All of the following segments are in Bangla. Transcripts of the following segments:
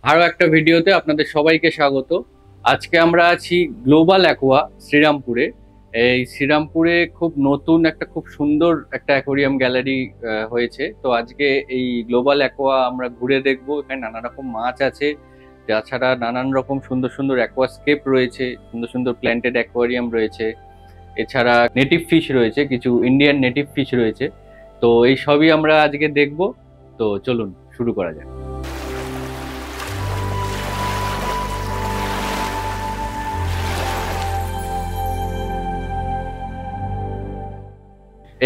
আরো একটা ভিডিওতে আপনাদের সবাইকে স্বাগত। আজকে আমরা আছি গ্লোবাল অ্যাকোয়া শ্রীরামপুরে। এই শ্রীরামপুরে খুব নতুন একটা খুব সুন্দর একটা অ্যাকোরিয়াম গ্যালারি হয়েছে। তো আজকে এই গ্লোবাল অ্যাকোয়া আমরা ঘুরে দেখব। এখানে নানা রকম মাছ আছে, তাছাড়া নানান রকম সুন্দর সুন্দর অ্যাকোয়াস্কেপ রয়েছে, সুন্দর সুন্দর প্ল্যান্টেড অ্যাকোয়ারিয়াম রয়েছে। এছাড়া নেটিভ ফিশ রয়েছে, কিছু ইন্ডিয়ান নেটিভ ফিশ রয়েছে। তো এই সবই আমরা আজকে দেখব। তো চলুন শুরু করা যাক।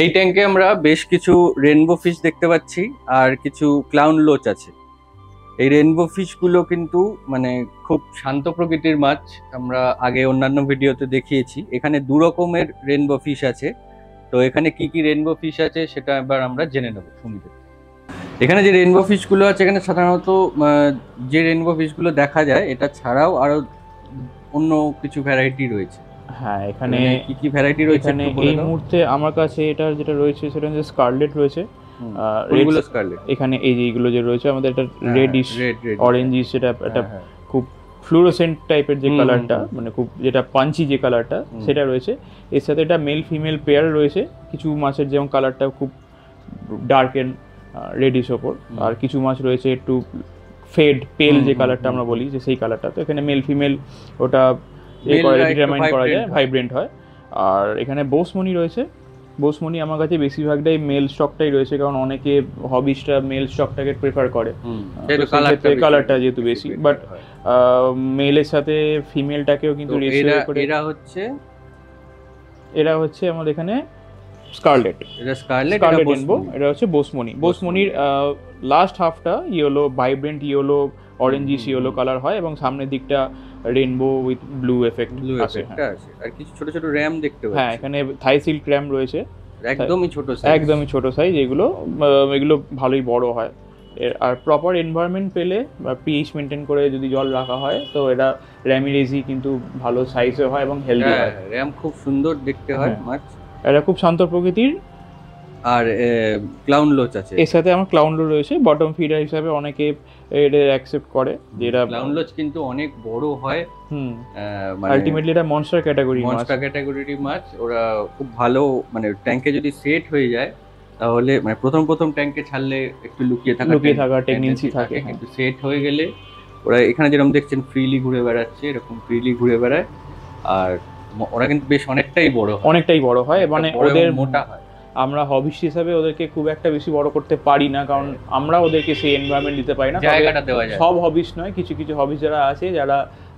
এই ট্যাঙ্কে আমরা বেশ কিছু রেনবো ফিশ দেখতে পাচ্ছি, আর কিছু ক্লাউন লোচ আছে। এই রেনবো ফিশ গুলো কিন্তু মানে খুব শান্ত প্রকৃতির মাছ। আমরা আগে অন্যান্য ভিডিওতে দেখিয়েছি। এখানে দু রকমের রেনবো ফিশ আছে। তো এখানে কি কি রেনবো ফিশ আছে সেটা এবার আমরা জেনে নেব সুমিত। এখানে যে রেনবো ফিশ গুলো আছে, এখানে সাধারণত যে রেনবো ফিশ গুলো দেখা যায় এটা ছাড়াও আরো অন্য কিছু ভ্যারাইটি রয়েছে। হ্যাঁ, এখানে কি কি ভ্যারাইটি রয়েছে এখানে এই মুহূর্তে আমার কাছে এটা যেটা রয়েছে সেটা হচ্ছে স্কারলেট রয়েছে। রেডগুলো স্কারলেট। এখানে এই যেগুলো যে রয়েছে আমাদের এটা রেডিশ অরেঞ্জিশ, যেটা একটা খুব ফ্লুরোসেন্ট টাইপের যে কালারটা, মানে খুব যেটা পাঞ্চি যে কালারটা সেটা রয়েছে। এর সাথে এটা মেল ফিমেল পেয়ার রয়েছে। কিছু মাছের যেমন কালারটা খুব ডার্ক এন্ড রেডিশ ওপর, আর কিছু মাছ রয়েছে একটু ফেড পেল যে কালারটা আমরা বলি, যে সেই কালারটা। তো এখানে মেল ফিমেল ওটা ডিটারমাইন করা যায়, ভাইব্রেন্ট হয়। আর এখানে বোসমনি রয়েছে। বোসমনি আমার কাছে বেশিরভাগটাই মেল স্টকটাই রয়েছে, কারণ অনেকে হবিসটা মেল স্টকটাকে প্রেফার করে, কালারটা যেহেতু বেশি। বাট মেলের সাথে ফিমেলটাকেও কিন্তু রেশিও করে। এরা হচ্ছে আমাদের এখানে স্কারলেট, রেনবো। এটা হচ্ছে বোসমনি। বোসমনির লাস্ট হাফটা yellow, vibrant yellow, orangish yellow colour হয়, এবং সামনের দিকটা রেনবো উইথ ব্লু এফেক্ট আছে। আর কিছু ছোট ছোট র্যাম দেখতে পাচ্ছি। হ্যাঁ, এখানে থাই সিল্ক র্যাম রয়েছে, একদমই ছোট সাইজ। এগুলো ভালোই বড় হয়। আর প্রপার এনভায়রনমেন্ট পেলে বা পিএইচ মেনটেন করে যদি জল রাখা হয়, তো এটা র্যামিরেজি কিন্তু ভালো সাইজে হয় এবং হেলদি হয়। র্যাম খুব সুন্দর দেখতে হয় মাছ। এটা খুব শান্ত প্রকৃতির। আর ক্লাউন লোচ আছে, এর সাথে আমার ক্লাউন লোচ রয়েছে বটম ফিডার হিসাবে। অনেকে এটা অ্যাকসেপ্ট করে, যেটা ক্লাউন লোচ কিন্তু অনেক বড় হয়। আলটিমেটলি এটা মনস্টার ক্যাটাগরির মাছ। ওরা খুব ভালো, মানে ট্যাঙ্কে যদি সেট হয়ে যায় তাহলে, মানে প্রথম ট্যাঙ্কে ছাড়লে একটু লুকিয়ে থাকার টেন্ডেন্সি থাকে, কিন্তু সেট হয়ে গেলে ওরা এখানে যেরকম দেখছেন ফ্রিলি ঘুরে বেড়াচ্ছে, এরকম ফ্রিলি ঘুরে বেড়ায়। আর ওরা কিন্তু বেশ অনেকটাই বড় হয়, মানে ওদের মোটা হয়। আমরা হবিস হিসাবে ওদেরকে খুব একটা বেশি বড় করতে পারি না, কারণ আমরা ওদেরকে সেই এনভায়রনমেন্ট দিতে পারি না, জায়গাটা দেওয়া যায়। সব হবিস নয়, কিছু কিছু হবিস যারা আছে, যারা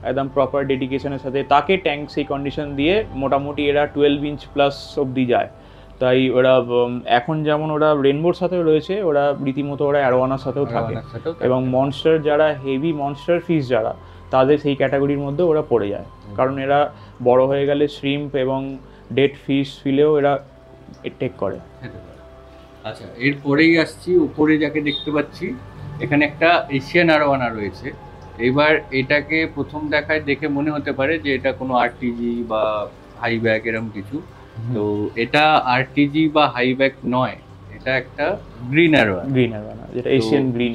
একদম প্রপার ডেডিকেশনের সাথে তাকে ট্যাঙ্ক সেই কন্ডিশন দিয়ে মোটামুটি এরা 12 ইঞ্চ প্লাস অবধি যায়। তাই ওরা এখন যেমন ওরা রেনবোর সাথেও রয়েছে, ওরা রীতিমতো ওরা অ্যারোয়ানার সাথেও থাকে। এবং মনস্টার যারা হেভি মনস্টার ফিশ যারা, তাদের সেই ক্যাটাগরির মধ্যে ওরা পড়ে যায়, কারণ এরা বড় হয়ে গেলে শ্রিম্প এবং ডেড ফিশ ফিলেও এরা টেক করে। আচ্ছা, এরপরেই আসছি উপরে যাকে দেখতে পাচ্ছি। এখানে একটা এশিয়ান আরোয়ানা রয়েছে। এবার এটাকে প্রথম দেখায় দেখে মনে হতে পারে যে এটা কোনো আরটিজি বা হাইব্যাক এরকম কিছু। তো এটা আরটিজি বা হাইব্যাক নয়, এটা একটা গ্রিন আরোয়ানা,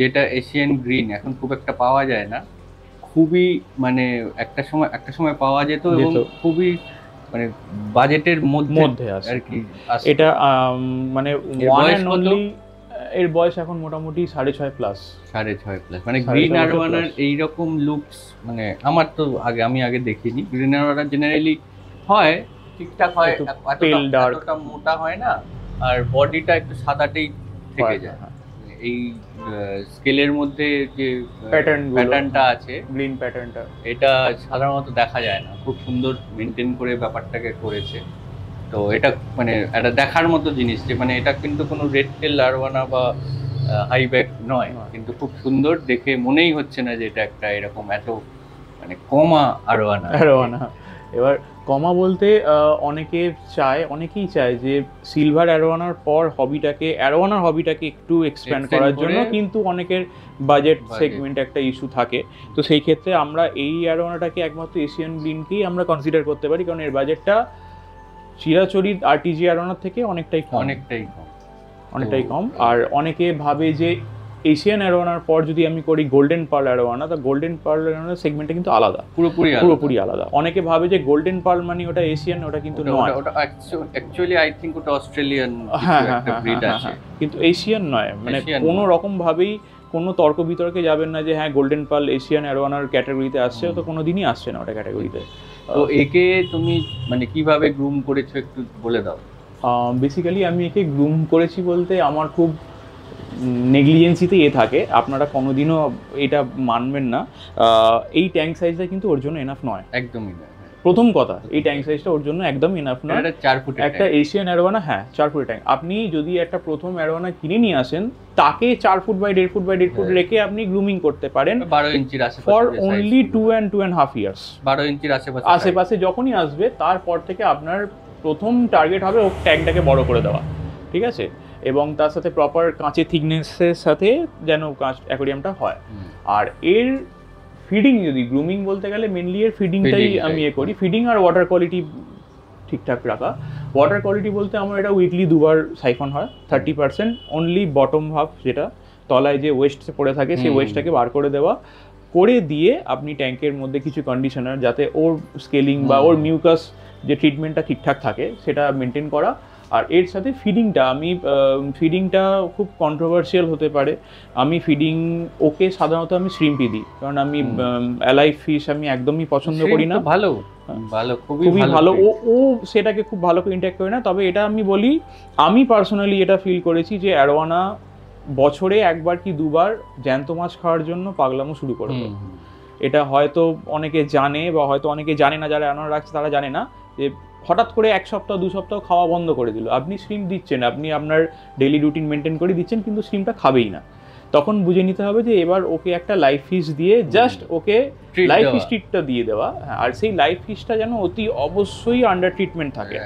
যেটা এশিয়ান গ্রিন। এখন খুব একটা পাওয়া যায় না, খুবই মানে একটা সময় পাওয়া যেত, এবং খুবই মানে বাজেটের মধ্যে আর কি। এটা মানে এর বয়স এখন মোটামুটি 6.5 প্লাস। মানে গ্রিন আরোয়ানার এইরকম লুকস, মানে আমার তো আমি আগে দেখিনি। গ্রিন আরোয়ানা জেনারেলি হয় ঠিকঠাক হয়, এতটা মোটা হয় না, আর বডিটা একটু সাদাটেই থেকে যায়। এই স্কেলের মধ্যে যে প্যাটার্নটা আছে, গ্রিন প্যাটার্নটা, এটা সাধারণত দেখা যায় না। খুব সুন্দর মেনটেন করে ব্যাপারটাকে করেছে। তো এটা মানে একটা দেখার মতো জিনিস, যে মানে এটা কিন্তু কোনো রেড টেল আরোয়ানা বা হাইব্যাক নয়, কিন্তু খুব সুন্দর দেখে মনেই হচ্ছে না যে এটা একটা এরকম এত মানে কমা আরোয়ানা। এবার কমা বলতে অনেকেই চায় যে সিলভার অ্যারোয়ানার পর অ্যারোয়ানার হবিটাকে একটু এক্সপ্যান্ড করার জন্য, কিন্তু অনেকের বাজেট সেগমেন্ট একটা ইস্যু থাকে। তো সেই ক্ষেত্রে আমরা এই অ্যারোয়ানাটাকে একমাত্র এশিয়ান গ্রিনকেই আমরা কনসিডার করতে পারি, কারণ এর বাজেটটা চিরাচরিত আরটিজি অ্যারোয়ানার থেকে অনেকটাই কম। আর অনেকে ভাবে যে এশিয়ান অ্যারোয়ানার পর যদি আমি করি গোল্ডেন পার্ল অ্যারোয়ানা, তো গোল্ডেন পার্ল অ্যারোয়ানার সেগমেন্টটা কিন্তু আলাদা, পুরোপুরি আলাদা। অনেকে ভাবে যে গোল্ডেন পার্ল মানে ওটা এশিয়ান, ওটা কিন্তু নয়। ওটা অ্যাকচুয়ালি আই থিংক ওটা অস্ট্রেলিয়ান একটা ব্রিড আছে, কিন্তু এশিয়ান নয়। মানে কোনো রকম ভাবেই কোনো তর্ক বিতর্কে যাবেন না যে হ্যাঁ গোল্ডেন পার্ল এশিয়ান অ্যারোয়ানার ক্যাটাগরিতে আসছে, তো কোনোদিনই আসছে না ওটা ক্যাটাগরিতে। তো একে তুমি মানে কিভাবে গ্রুম করেছো একটু বলে দাও। বেসিক্যালি আমি একে গ্রুম করেছি বলতে আমার খুব নেগলিজেন্সিতে থাকে, আপনারা কোনোদিনও এটা মানবেন না। এই ট্যাঙ্ক সাইজটা কিন্তু ওর জন্য এনাফ নয়, একদমই নয়। প্রথম কথা, এই ট্যাঙ্ক সাইজটা ওর জন্য একদম এনাফ নয়। এটা 4 ফুট একটা এশিয়ান অ্যারোয়ানা, হ্যাঁ 4 ফুট ট্যাঙ্ক। আপনি যদি একটা প্রথম অ্যারোয়ানা কিনে নিয়ে আসেন, তাকে 4 foot by 1.5 foot by 1.5 foot রেখে আপনি গ্রুমিং করতে পারেন 12 ইঞ্চির আশেপাশে ফর অনলি 2 and 2.5 ইয়ার্স। 12 ইঞ্চির আশেপাশে যখনই আসবে, তারপর থেকে আপনার প্রথম টার্গেট হবে ও ট্যাঙ্কটাকে বড় করে দেওয়া, ঠিক আছে? এবং তার সাথে প্রপার কাঁচের থিকনেসের সাথে যেন কাঁচ অ্যাকোয়ারিয়ামটা হয়। আর এর ফিডিং, যদি গ্রুমিং বলতে গেলে মেনলি এর ফিডিংটাই আমি করি, ফিডিং আর ওয়াটার কোয়ালিটি ঠিকঠাক রাখা। ওয়াটার কোয়ালিটি বলতে আমার এটা উইকলি 2 বার সাইফন হয়, 30% অনলি বটম হাফ, যেটা তলায় যে ওয়েস্ট পড়ে থাকে সেই ওয়েস্টটাকে বার করে দেওয়া, করে দিয়ে আপনি ট্যাঙ্কের মধ্যে কিছু কন্ডিশনার, যাতে ওর স্কেলিং বা ওর মিউকাস যে ট্রিটমেন্টটা ঠিকঠাক থাকে সেটা মেনটেন করা। আর এর সাথে ফিডিংটা খুব কন্ট্রোভার্সিয়াল হতে পারে। আমি ফিডিং ওকে সাধারণত আমি শ্রিম্পই দিই, কারণ আমি অ্যালাইভ ফিশ আমি একদমই পছন্দ করি না। খুবই ভালো, ও সেটাকে খুব ভালো করে ইন্টারেক্ট করে না। তবে এটা আমি বলি, আমি পার্সোনালি এটা ফিল করেছি যে অ্যারোয়ানা বছরে একবার কি দুবার জ্যান্ত মাছ খাওয়ার জন্য পাগলামো শুরু করবে। এটা হয়তো অনেকে জানে, বা হয়তো অনেকে জানে না, যারা অ্যারোয়ানা রাখছে তারা জানে না, যে হঠাৎ করে 1 সপ্তাহ 2 সপ্তাহ খাওয়া বন্ধ করে দিল। আপনি শ্রিম্প দিচ্ছেন, আপনি আপনার ডেইলি রুটিন মেনটেন করে দিচ্ছেন, কিন্তু শ্রিম্পটা খাবেই না। তখন বুঝে নিতে হবে যে এবার ওকে একটা লাইভ ফিশ দিয়ে জাস্ট ওকে লাইভ ফিশ ট্রিটটা দিয়ে দেওয়া। আর সেই লাইভ ফিশটা যেন অতি অবশ্যই আন্ডার ট্রিটমেন্ট থাকে,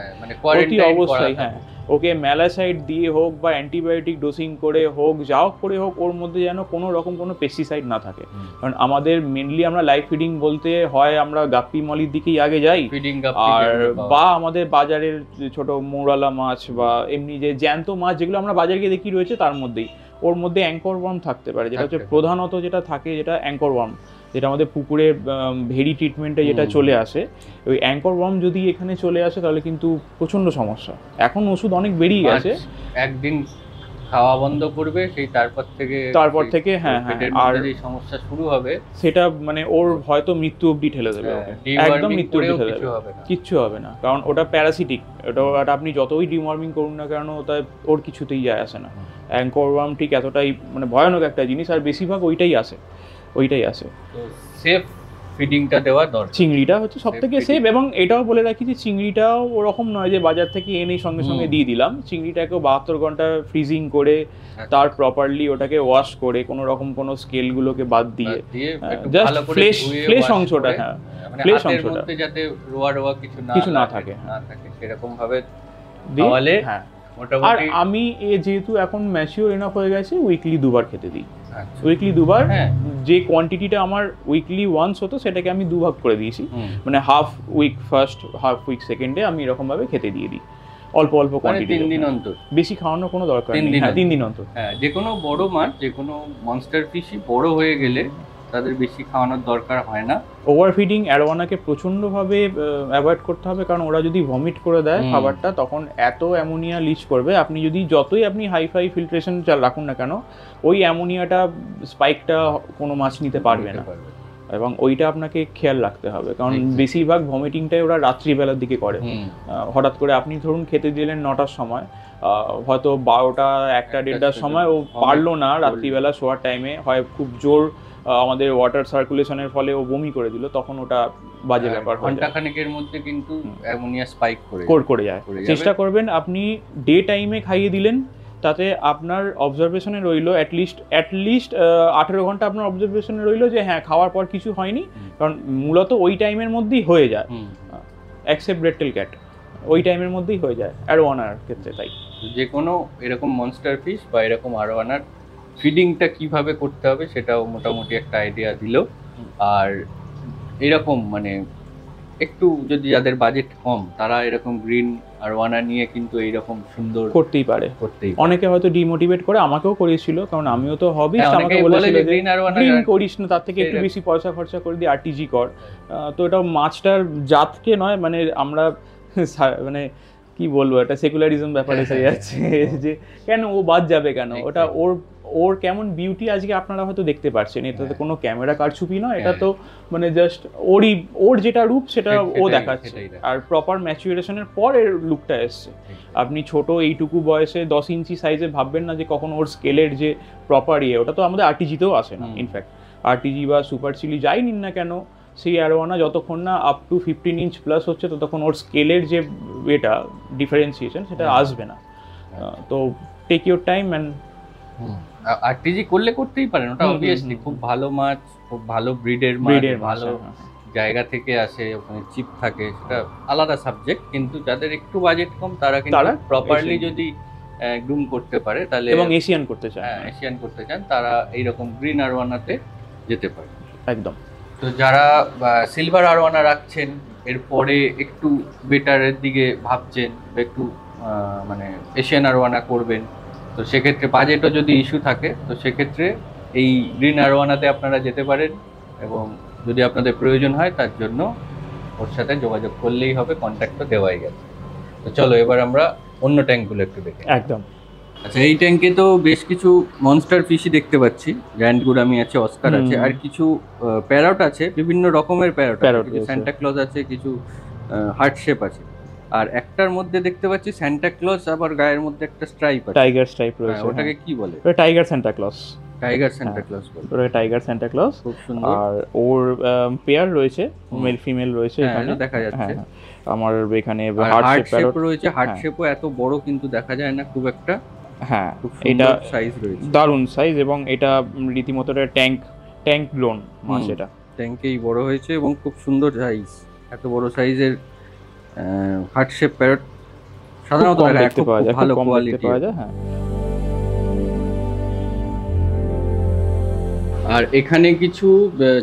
অতি অবশ্যই। হ্যাঁ, ওকে ম্যালাসাইড দিয়ে হোক বা অ্যান্টিবায়োটিক ডোসিং করে হোক, যা করে হোক, ওর মধ্যে যেন কোনো রকম কোনো পেস্টিসাইড না থাকে। কারণ আমাদের মেনলি আমরা লাইভ ফিডিং বলতে হয় আমরা গাপ্পি মলির দিকেই আগে যাই, আর বা আমাদের বাজারের ছোট মৌরালা মাছ বা এমনি যে জ্যান্ত মাছ যেগুলো আমরা বাজারে গিয়ে দেখি রয়েছে, তার মধ্যেই ওর মধ্যে অ্যাঙ্কর ওয়ার্ম থাকতে পারে, যেটা হচ্ছে প্রধানত যেটা থাকে, যেটা অ্যাঙ্কর ওয়ার্ম, যেটা আমাদের পুকুরে ভেরি ট্রিটমেন্টে যেটা চলে আসে। ওই অ্যাঙ্কর ওয়ার্ম যদি এখানে চলে আসে তাহলে কিন্তু প্রচণ্ড সমস্যা। এখন ওষুধ অনেক বেরিয়ে গেছে, একদিন খাওয়া বন্ধ করবে, সেই তারপর থেকে হ্যাঁ, আর যে সমস্যা শুরু হবে সেটা মানে ওর হয়তো মৃত্যু অবধি ঠেলে দেবে, একদম মৃত্যু অবধি ঠেলে দেবে, কিচ্ছু হবে না। কারণ ওটা প্যারাসিটিক, ওটা আপনি যতই ডিওয়ার্মিং করুন না কেন, ওটা ওর কিছুতেই যায় আসে না। অ্যাঙ্কর ওয়ার্ম ঠিক এতটাই মানে ভয়ানক একটা জিনিস, আর বেশিরভাগ ওইটাই আসে। তো সেফ ফিডিংটা দেওয়া দরকার। চিংড়িটা হচ্ছে সবথেকে সেফ। এবং এটাও বলে রাখি যে চিংড়িটাও ওরকম নয় যে বাজার থেকে এনে সঙ্গে সঙ্গে দিয়ে দিলাম। চিংড়িটাকেও 72 ঘন্টা ফ্রিজিং করে, তার প্রপারলি ওটাকে ওয়াশ করে, কোনো রকম কোনো স্কেলগুলোকে বাদ দিয়ে জাস্ট ফ্লেশ অংশটা, হ্যাঁ ফ্লেশ অংশটা যাতে রোয়া কিছু না থাকে সেরকম ভাবে দিলে। হ্যাঁ, আর আমি যেহেতু এখন ম্যাচিওর এনাফ হয়ে গেছে, উইকলি 2 বার খেতে দিই। উইকলি 2 বার, যে কোয়ান্টিটিটা আমার উইকলি ওয়ান্স হতো সেটাকে আমি 2 ভাগ করে দিয়েছি। মানে half week first, half week সেকেন্ডে আমি এরকম ভাবে খেতে দিয়ে দিই, অল্প অল্প কোয়ান্টিটি, 3 দিন অন্তর। বেশি খাওয়ানোর কোনো দরকার নেই। 3 দিন অন্তর। হ্যাঁ, যে কোনো বড় মাছ, যে কোনো মনস্টার ফিশই বড় হয়ে গেলে তাদের বেশি খাওয়ানোর দরকার হয় না। ওভারফিডিং অ্যারোয়ানাকে প্রচণ্ডভাবে অ্যাভয়েড করতে হবে, কারণ ওরা যদি ভমিট করে দেয় খাবারটা, তখন এত অ্যামোনিয়া লিচ করবে, আপনি যদি যতই আপনি হাইফাই ফিল্ট্রেশন রাখুন না কেন, ওই অ্যামোনিয়াটা স্পাইকটা কোনো মাছ নিতে পারবে না। এবং ওইটা আপনাকে খেয়াল রাখতে হবে, কারণ বেশিরভাগ ভমিটিংটাই ওরা রাত্রিবেলার দিকে করে। হঠাৎ করে আপনি ধরুন খেতে দিলেন 9টার সময়, হয়তো 12টা 1টা 1:30টার সময় ও পারলো না রাত্রিবেলা শোয়ার টাইমে, হয় খুব জোর আমাদের ওয়াটার সার্কুলেশনের ফলে ও বমি করে দিল, তখন ওটা বাজে ব্যাপার হয়। ঘন্টাখানেকের মধ্যে কিন্তু অ্যামোনিয়া স্পাইক করে যায়। চেষ্টা করবেন আপনি ডে টাইমে খাইয়ে দিলেন, তাতে আপনার অবজারভেশনে রইলো অ্যাটলিস্ট 18 ঘন্টা আপনার অবজারভেশনে রইলো যে হ্যাঁ খাওয়ার পর কিছু হয়নি, কারণ মূলত ওই টাইমের মধ্যেই হয়ে যায়, এক্সেপ্ট রেড টেল ক্যাট, ওই টাইমের মধ্যেই হয়ে যায় অ্যারোয়ানার ক্ষেত্রে। তাই যে কোনো এরকম মনস্টার ফিশ বা এরকম অ্যারোয়ানার ফিডিংটা কিভাবে করতে হবে সেটাও মোটামুটি একটা আইডিয়া দিল। আর এরকম মানে একটু যদি যাদের বাজেট কম তারা এরকম গ্রিন আরওয়ানা নিয়ে কিন্তু এইরকম সুন্দর করতেই পারে। অনেকে হয়তো ডিমোটিভেট করে, আমাকেও করেছিল, কারণ আমিও তো হবিস্ট, আমাকে বলেছিল যে গ্রিন করিস না, তার থেকে একটু বেশি পয়সা খরচা করে দিয়ে আরটিজি কর। তো এটা মাছটার জাতকে নয়, মানে আমরা মানে কি বলবো, একটা সেকুলারিজম ব্যাপার এসে যাচ্ছে যে কেন ও বাদ যাবে কেন, ওটা ওর কেমন বিউটি আজকে আপনারা হয়তো দেখতে পাচ্ছেন, এটাতে কোনো ক্যামেরা কারচুপি নয়, এটা তো মানে জাস্ট ওর যেটা রূপ সেটা ও দেখাচ্ছে, আর প্রপার ম্যাচুরেশনের পর এর লুকটা এসছে। আপনি ছোট এইটুকু বয়সে 10 ইঞ্চি সাইজে ভাববেন না যে কখন ওর স্কেলের যে প্রপার ওটা তো আমাদের আরটিজিতেও আসে না। ইনফ্যাক্ট আরটিজি বা সুপার চিলি যাই নিন না কেন, সেই অ্যারোয়ানা যতক্ষণ না আপ টু 15 ইঞ্চ প্লাস হচ্ছে ততক্ষণ ওর স্কেলের যে এটা ডিফারেন্সিয়েশন সেটা আসবে না। তো take your time and RTG করতেই পারেন, ওটা অবভিয়াসলি খুব ভালো মাছ, খুব ভালো ব্রিডের মাছ, ভালো জায়গা থেকে আসে, ওখানে চিপ থাকে, সেটা আলাদা সাবজেক্ট। কিন্তু যাদের একটু বাজেট কম তারা কিন্তু প্রপারলি যদি গ্রুম করতে পারে তাহলে, এবং এশিয়ান করতে চান তারা এইরকম গ্রিন আরওয়ানাতে যেতে পারে একদম। তো যারা সিলভার আরওয়ানা রাখছেন, এরপরে একটু বেটারের দিকে ভাবছেন, একটু মানে এশিয়ান আরওয়ানা করবেন, তো সেক্ষেত্রে বাজেটও যদি ইস্যু থাকে তো সেক্ষেত্রে এই গ্রিন আরওয়ানাতে আপনারা যেতে পারেন, এবং যদি আপনাদের প্রয়োজন হয় তার জন্য ওর সাথে যোগাযোগ করলেই হবে, কন্ট্যাক্টও দেওয়াই গেছে। তো চলো এবার আমরা অন্য ট্যাঙ্কগুলো একটু দেখি। একদম। আচ্ছা, এই ট্যাঙ্কে তো বেশ কিছু মনস্টার ফিশই দেখতে পাচ্ছি, জায়ান্ট গুরামি আছে, অস্কার আছে, আর কিছু প্যারট আছে, বিভিন্ন রকমের প্যারট আছে, কিছু সান্টা ক্লজ আছে, কিছু হার্ট শেপ আছে, আর একটার মধ্যে দেখতে পাচ্ছি সান্টা ক্লজ, আবার গায়ের মধ্যে একটা স্ট্রাইপ আছে, টাইগার স্ট্রাইপ রয়েছে। ওটাকে কি বলে? ওটা টাইগার সান্টা ক্লজ। বলে টাইগার সান্টা ক্লজ, খুব সুন্দর। আর ওর পেয়ার রয়েছে, মেল ফিমেল রয়েছে এখানে দেখা যাচ্ছে। আমার এখানে হার্ট শেপ রয়েছে, হার্ট শেপও এত বড় কিন্তু দেখা যায় না খুব একটা। হ্যাঁ, এটা সাইজ রয়েছে, দারুণ সাইজ, এবং এটা রীতিমতো ট্যাঙ্ক গ্লোন মাছ, এটা ট্যাঙ্কেই বড় হয়েছে এবং খুব সুন্দর সাইজ। এত বড় সাইজের হার্ট শেপ প্যারট সাধারণত দেখতে পাওয়া যায়, ভালো কোয়ালিটি পাওয়া যায়। হ্যাঁ, আর এখানে কিছু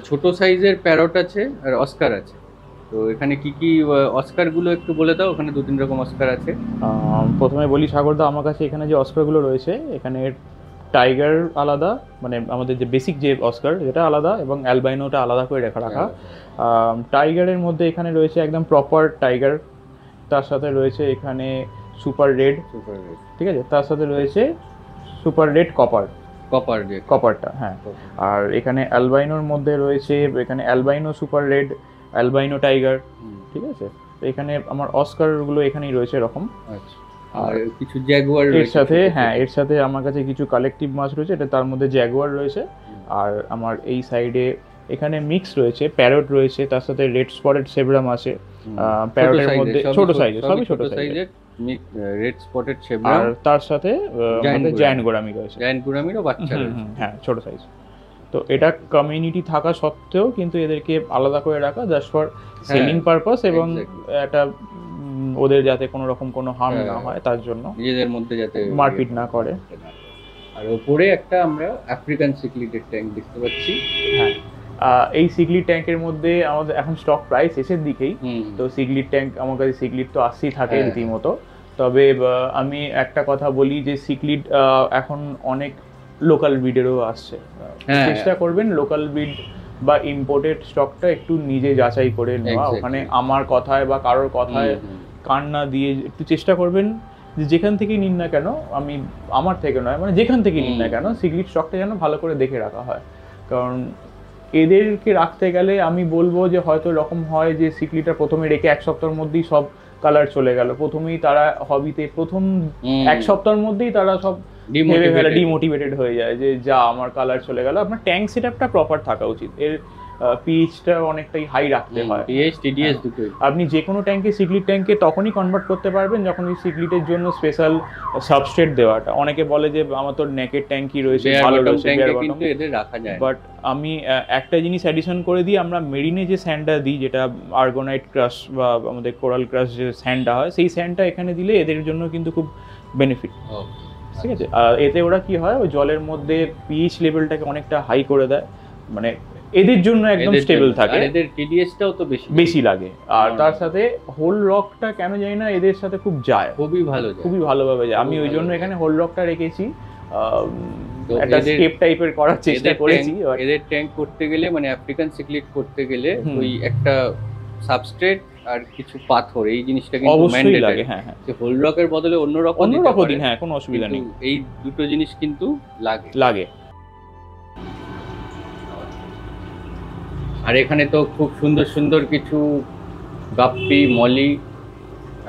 ছোট সাইজের প্যারট আছে আর অস্কার আছে। তো এখানে কি কি অস্কারগুলো একটু বলে দাও, ওখানে 2-3 রকম অস্কার আছে। প্রথমে বলি সাগরদা, আমার কাছে এখানে যে অস্কারগুলো রয়েছে, এখানে টাইগার আলাদা, মানে আমাদের যে বেসিক যে অস্কার যেটা আলাদা, এবং অ্যালবাইনোটা আলাদা করে রাখা। টাইগারের মধ্যে এখানে রয়েছে একদম প্রপার টাইগার, তার সাথে রয়েছে এখানে সুপার রেড, ঠিক আছে, তার সাথে রয়েছে সুপার রেড কপারটা। হ্যাঁ, আর এখানে অ্যালবাইনোর মধ্যে রয়েছে এখানে albino super red, albino tiger, ঠিক আছে। তো এখানে আমার অস্কারগুলো এখানেই রয়েছে এরকম। আচ্ছা, আর কিছু জ্যাগুয়ার এর সাথে, হ্যাঁ, এর সাথে আমার কাছে কিছু কালেকটিভ মাছ রয়েছে, এটা তার মধ্যে জ্যাগুয়ার রয়েছে। আর আমার এই সাইডে এখানে মিক্স রয়েছে, প্যারট রয়েছে, তার সাথে রেড স্পটেড সেব্রাম আছে। প্যারটের মধ্যে ছোট সাইজে, সবই ছোট সাইজের রেড স্পটেড সেব্রাম, আর তার সাথে জায়ান্ট গোরামি রয়েছে, জায়ান্ট গোরামিরও বাচ্চা রয়েছে। হ্যাঁ, ছোট সাইজ। তো এটা কমিউনিটি থাকা সত্ত্বেও কিন্তু এদেরকে আলাদা করে রাখা জাস্ট ফর সেলিং পারপাস, এবং একটা ওদের যাতে কোনো রকম কোনো হার্ম না হয় তার জন্য, নিজেদের মধ্যে যাতে মারপিট না করে। আর উপরে একটা আমরা আফ্রিকান সিকলিডের ট্যাঙ্ক দেখতে পাচ্ছি। হ্যাঁ, এই সিগলিড ট্যাঙ্কের মধ্যে আমাদের এখন স্টক প্রায় শেষের দিকেই। তো সিগলিড ট্যাঙ্ক আমার কাছে, সিগলিড তো আসতেই থাকে রীতিমতো। তবে আমি একটা কথা বলি যে সিগলিড এখন অনেক লোকাল ব্রিডেরও আসছে, চেষ্টা করবেন লোকাল ব্রিড বা ইম্পোর্টেড স্টকটা একটু নিজে যাচাই করে নেওয়া। ওখানে আমার কথায় বা কারোর কথায় কান না দিয়ে একটু চেষ্টা করবেন যে যেখান থেকেই নিন না কেন, আমার থেকে নয়, মানে যেখান থেকে নিন না কেন, সিগলিড স্টকটা যেন ভালো করে দেখে রাখা হয়। কারণ এদেরকে রাখতে গেলে আমি বলবো যে হয়তো এরকম হয় যে সিগলিডটা প্রথমে রেখে 1 সপ্তাহের মধ্যেই সব কালার চলে গেল, প্রথমেই তারা হবিতে প্রথম 1 সপ্তাহের মধ্যেই তারা সব ডিমোটিভেটেড হয়ে যায় যে যা আমার কালার চলে গেল। আপনার ট্যাঙ্ক সেটআপটা প্রপার থাকা উচিত, এর পিএইচটা অনেকটাই হাই রাখতে হয়। পিএইচ টিডিএস দুটোই। আপনি যে কোনো ট্যাঙ্কে, সিগলিড ট্যাঙ্কে তখনই কনভার্ট করতে পারবেন যখন এই সিগলিডের জন্য স্পেশাল সাবস্ট্রেট দেওয়াটা। অনেকে বলে যে আমার তো নেকেড ট্যাঙ্কই রয়েছে, ভালো রয়েছে, কিন্তু এদের রাখা যায়। বাট আমি একটা জিনিস অ্যাডিশন করে দিই, আমরা মেরিনে যে স্যান্ডটা দিই, যেটা আর্গোনাইট ক্রাশ বা আমাদের কোরাল ক্রাশ যে স্যান্ডটা হয়, সেই স্যান্ডটা এখানে দিলে এদের জন্য কিন্তু খুব বেনিফিট, ঠিক আছে। আর এতে ওরা কি হয়, ওই জলের মধ্যে পিএইচ লেভেলটাকে অনেকটা হাই করে দেয়, মানে এদের জন্য একদম স্টেবল থাকে, আর এদের টিডিএসটাও তো বেশি লাগে। আর তার সাথে হোল রকটা কেন জানি না এদের সাথে খুব যায়, খুবই ভালোভাবে যায়। আমি ওই জন্য এখানে হোল রকটা রেখেছি, একটা স্টেপ টাইপের করার চেষ্টা করেছি। এদের ট্যাঙ্ক করতে গেলে মানে আফ্রিকান সিক্লেট করতে গেলে ওই একটা সাবস্ট্রেট আর কিছু পাথর, এই জিনিসটা কিন্তু অবশ্যই লাগে। হ্যাঁ হ্যাঁ, হোল রকের বদলে অন্য রক দিন, হ্যাঁ কোনো অসুবিধা নেই, এই দুটো জিনিস কিন্তু লাগে। আর এখানে তো খুব সুন্দর সুন্দর কিছু গাপ্পি, মলি,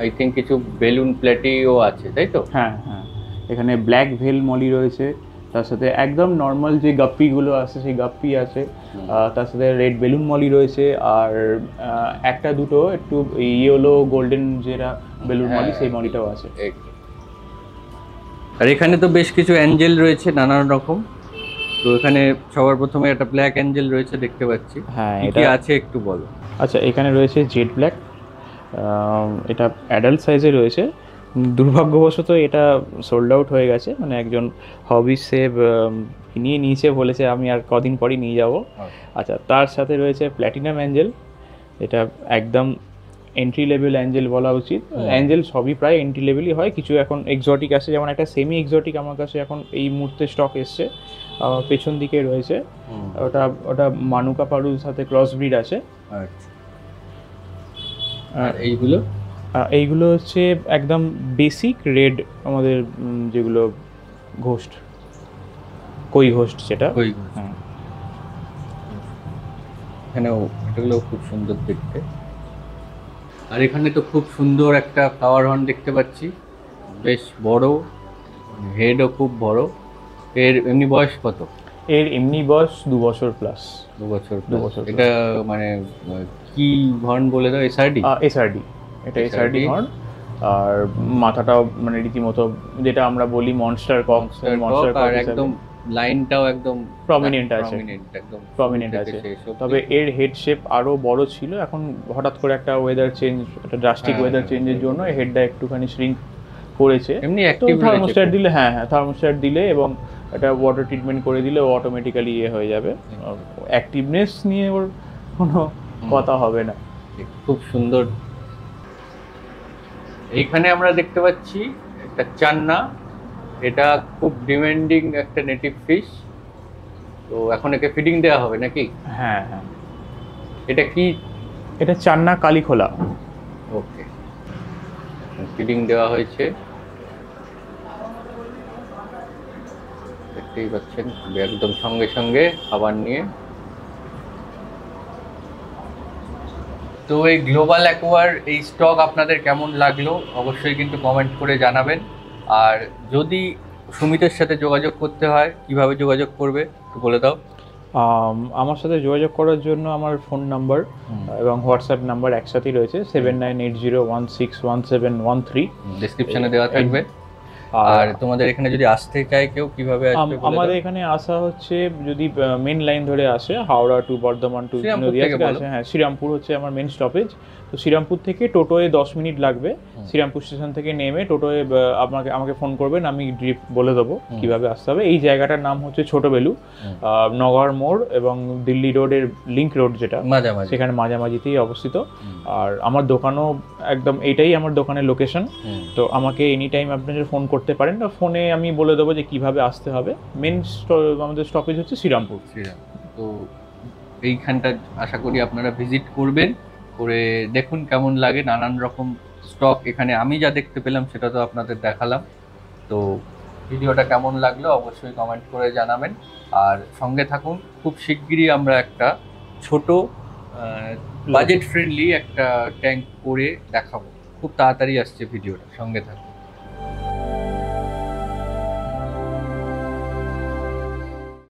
আই থিঙ্ক কিছু বেলুন প্ল্যাটিও আছে, তাই তো? হ্যাঁ হ্যাঁ, এখানে ব্ল্যাক ভেল মলি রয়েছে, তার সাথে একদম নর্মাল যে গাপ্পিগুলো আছে সেই গাপ্পি আছে, তার সাথে রেড বেলুন মলি রয়েছে, আর একটা দুটো একটু ইয়েলো গোল্ডেন যেটা বেলুন মলি সেই মলিটাও আছে। আর এখানে তো বেশ কিছু অ্যাঞ্জেল রয়েছে নানান রকম। তো এখানে সবার প্রথমে একটা ব্ল্যাক অ্যাঞ্জেল রয়েছে দেখতে পাচ্ছি। হ্যাঁ, এটা আছে একটু বলো। আচ্ছা, এখানে রয়েছে জেড ব্ল্যাক, এটা অ্যাডাল্ট সাইজে রয়েছে। দুর্ভাগ্যবশত এটা সোল্ড আউট হয়ে গেছে, মানে একজন হবি সেভ নিয়েছে, বলেছে আমি আর কদিন পরই নিয়ে যাব। আচ্ছা, তার সাথে রয়েছে প্ল্যাটিনাম অ্যাঞ্জেল, এটা একদম এন্ট্রি লেভেল অ্যাঞ্জেল বলা উচিত। অ্যাঞ্জেল সবই প্রায় এন্ট্রি লেভেলই হয়, কিছু এখন এক্সোটিক আছে, যেমন একটা সেমি এক্সোটিক আমার কাছে এখন এই মুহূর্তে স্টক এসছে, পেছন দিকে রয়েছে, ওটা মানুকা পারুর সাথে ক্রস ব্রিড আছে। আর এইগুলো হচ্ছে একদম বেসিক রেড, আমাদের যেগুলো ঘোস্ট, কই ঘোস্ট, যেটা এখানেও এগুলো খুব সুন্দর দেখতে। আর এখানে তো খুব সুন্দর একটা ফ্লাওয়ার হর্ন দেখতে পাচ্ছি, বেশ বড়, হেডও খুব বড়। এর এমনি বয়স কত? এর এমনি বয়স 2 বছর প্লাস। 2 বছর। এটা মানে কি হর্ন বলে দাও? এসআরডি। এটা এসআরডি হর্ন। আর মাথাটাও মানে রীতিমতো যেটা আমরা বলি মনস্টার কক, আর একদম লাইনটাও একদম প্রমিনেন্ট আছে। তবে এর হেড শেপ আরো বড় ছিল, এখন হঠাৎ করে একটা ওয়েদার চেঞ্জ, একটা ড্রাস্টিক ওয়েদার চেঞ্জের জন্য হেডটা একটুখানি শ্রিঙ্ক করেছে। এমনি অ্যাক্টিভ থার্মোস্ট্যাট দিলে, হ্যাঁ থার্মোস্ট্যাট দিলে এবং এটা ওয়াটার ট্রিটমেন্ট করে দিলে ও অটোমেটিক্যালি হয়ে যাবে। অ্যাক্টিভনেস নিয়ে ওর কোনো কথা হবে না। খুব সুন্দর। এইখানে আমরা দেখতে পাচ্ছি একটা চান্না, এটা খুব ডিমান্ডিং একটা নেটিভ ফিশ। তো এখন একে ফিডিং দেওয়া হবে নাকি? হ্যাঁ হ্যাঁ। এটা কি? এটা চান্না কালীখোলা। ওকে, ফিডিং দেওয়া হয়েছে, দেখতেই পাচ্ছেন একদম সঙ্গে সঙ্গে খাবার নিয়ে। তো এই গ্লোবাল অ্যাকোয়ার এই স্টক আপনাদের কেমন লাগলো অবশ্যই কিন্তু কমেন্ট করে জানাবেন। আর যদি সুমিতের সাথে যোগাযোগ করতে হয় কিভাবে যোগাযোগ করবে একটু বলে দাও। আমার সাথে যোগাযোগ করার জন্য আমার ফোন নাম্বার এবং হোয়াটসঅ্যাপ নাম্বার একসাথেই রয়েছে, 7980161713। ডেসক্রিপশনে দেওয়া থাকবে। আর তোমাদের এখানে যদি আসতে চায় কেউ কিভাবে আসবে? আমাদের এখানে আসা হচ্ছে, যদি মেন লাইন ধরে আসে হাওড়া টু বর্ধমান টু নদিয়া থেকে আসে, হ্যাঁ শ্রীরামপুর হচ্ছে আমার মেন স্টপেজ। তো শ্রীরামপুর থেকে টোটোয় 10 মিনিট লাগবে। শ্রীরামপুর স্টেশন থেকে নেমে টোটোয় আমাকে ফোন করবেন, আমি ডিপ বলে দেবো কিভাবে আসতে হবে। এই জায়গাটার নাম হচ্ছে ছোট বেলু, নগর মোড় এবং দিল্লি রোডের লিঙ্ক রোড যেটা সেখানে মাঝামাঝিতেই অবস্থিত। আর আমার দোকানও একদম এইটাই আমার দোকানের লোকেশন। তো আমাকে এনি টাইম আপনারা ফোন করতে পারেন, ফোনে আমি বলে দেবো যে কিভাবে আসতে হবে। মেন আমাদের স্টপেজ হচ্ছে শ্রীরামপুর। তো এইখানটা আশা করি আপনারা ভিজিট করবেন, করে দেখুন কেমন লাগে। নানান রকম স্টক এখানে আমি যা দেখতে পেলাম সেটা তো আপনাদের দেখালাম। তো ভিডিওটা কেমন লাগলো অবশ্যই কমেন্ট করে জানাবেন, আর সঙ্গে থাকুন। খুব শিগগিরই আমরা একটা ছোট বাজেট ফ্রেন্ডলি একটা ট্যাঙ্ক করে দেখাবো, খুব তাড়াতাড়ি আসছে ভিডিওটা, সঙ্গে থাকুন।